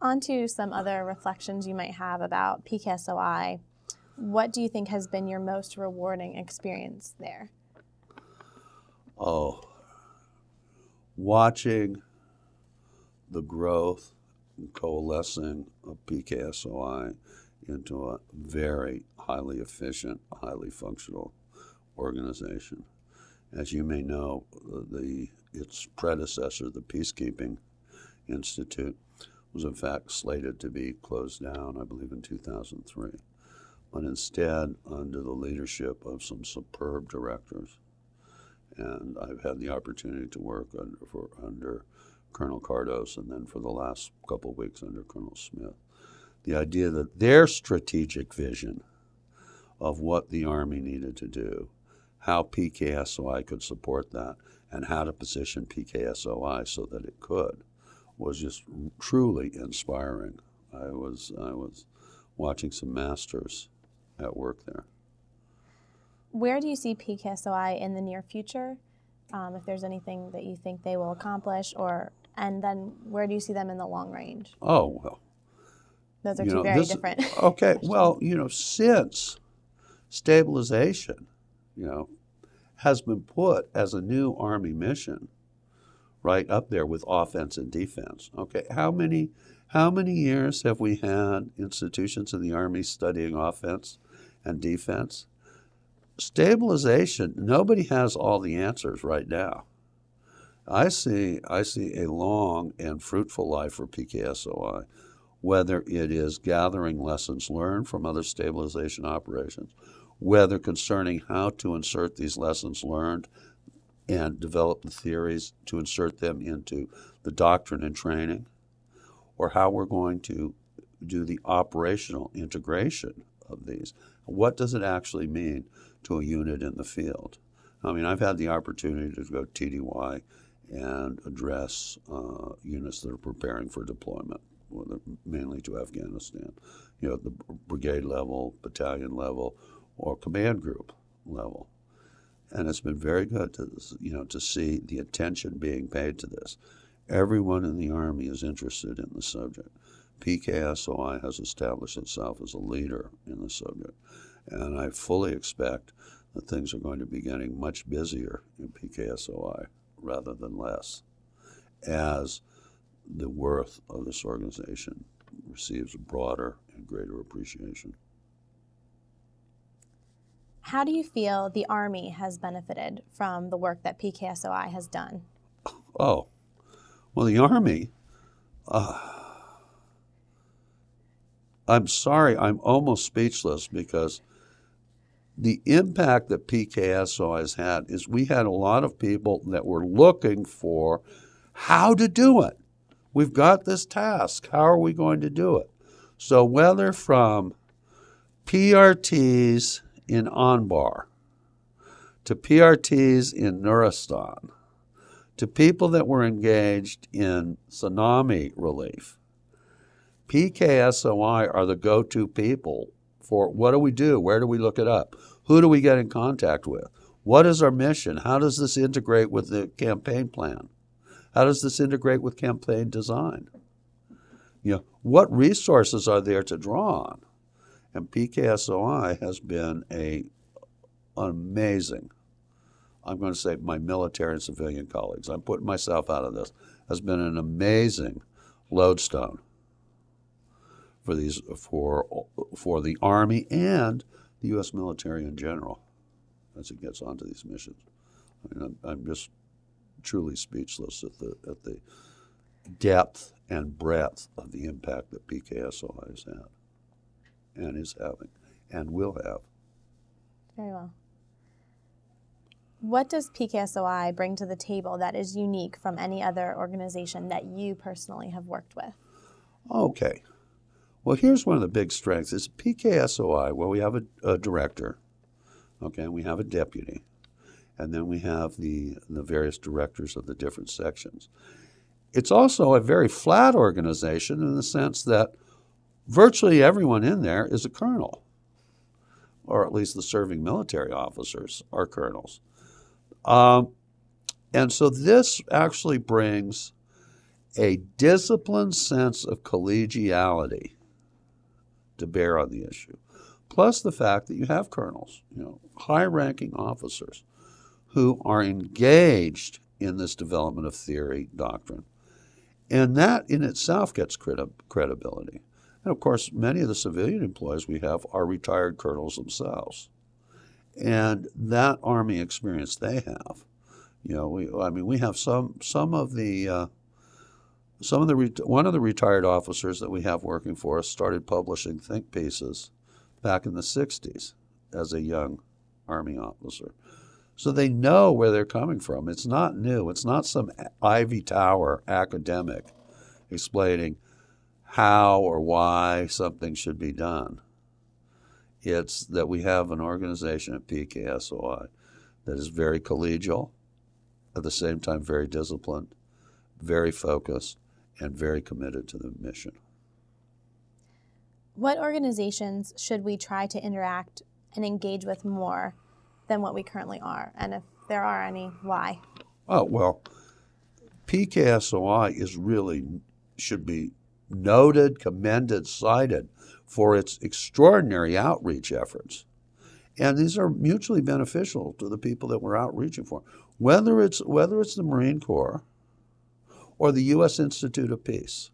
On to some other reflections you might have about PKSOI. What do you think has been your most rewarding experience there? Oh, watching the growth and coalescing of PKSOI into a very highly efficient, highly functional organization. As you may know, its predecessor, the Peacekeeping Institute, was in fact slated to be closed down, I believe, in 2003. But instead, under the leadership of some superb directors, and I've had the opportunity to work under Colonel Cardos, and then for the last couple of weeks under Colonel Smyth, the idea that their strategic vision of what the Army needed to do, how PKSOI could support that, and how to position PKSOI so that it could, was just truly inspiring. I was watching some masters at work there. Where do you see PKSOI in the near future? If there's anything that you think they will accomplish, and then where do you see them in the long range? Oh, well. Those are two very different. Okay, well, since stabilization, has been put as a new Army mission, right up there with offense and defense. Okay, how many years have we had institutions in the Army studying offense and defense? Stabilization, nobody has all the answers right now. I see a long and fruitful life for PKSOI, whether it is gathering lessons learned from other stabilization operations, whether concerning how to insert these lessons learned and develop the theories to insert them into the doctrine and training, or how we're going to do the operational integration of these. What does it actually mean to a unit in the field? I mean, I've had the opportunity to go TDY and address units that are preparing for deployment, mainly to Afghanistan, at the brigade level, battalion level, or command group level. And it's been very good to see the attention being paid to this. Everyone in the Army is interested in the subject. PKSOI has established itself as a leader in the subject. And I fully expect that things are going to be getting much busier in PKSOI rather than less, as the worth of this organization receives a broader and greater appreciation. How do you feel the Army has benefited from the work that PKSOI has done? Oh, well, the Army, I'm sorry, I'm almost speechless, because the impact that PKSOI has had is we had a lot of people that were looking for how to do it. We've got this task. How are we going to do it? So whether from PRTs in Anbar to PRTs in Nuristan to people that were engaged in tsunami relief, PKSOI are the go-to people for what do we do? Where do we look it up? Who do we get in contact with? What is our mission? How does this integrate with the campaign plan? How does this integrate with campaign design? What resources are there to draw on? And PKSOI has been an amazing, I'm going to say my military and civilian colleagues, I'm putting myself out of this, has been an amazing lodestone for the Army and the U.S. military in general as it gets onto these missions. I mean, I'm just truly speechless at the depth and breadth of the impact that PKSOI has had and is having and will have. Very well. What does PKSOI bring to the table that is unique from any other organization that you personally have worked with? Okay. Well, here's one of the big strengths. Is PKSOI, well, we have a director, okay, and we have a deputy, and then we have the various directors of the different sections. It's also a very flat organization in the sense that virtually everyone in there is a colonel, or at least the serving military officers are colonels. And so this actually brings a disciplined sense of collegiality to bear on the issue, plus the fact that you have colonels, high-ranking officers who are engaged in this development of theory, doctrine. And that in itself gets credibility. And of course, many of the civilian employees we have are retired colonels themselves. And that Army experience they have, we have one of the retired officers that we have working for us started publishing think pieces back in the 60s as a young Army officer. So they know where they're coming from. It's not new. It's not some Ivy Tower academic explaining how or why something should be done. It's that we have an organization at PKSOI that is very collegial, at the same time very disciplined, very focused, and very committed to the mission. What organizations should we try to interact and engage with more than what we currently are? And if there are any, why? Oh, well, PKSOI should be noted, commended, cited for its extraordinary outreach efforts. And these are mutually beneficial to the people that we're outreaching for. Whether it's the Marine Corps or the U.S. Institute of Peace,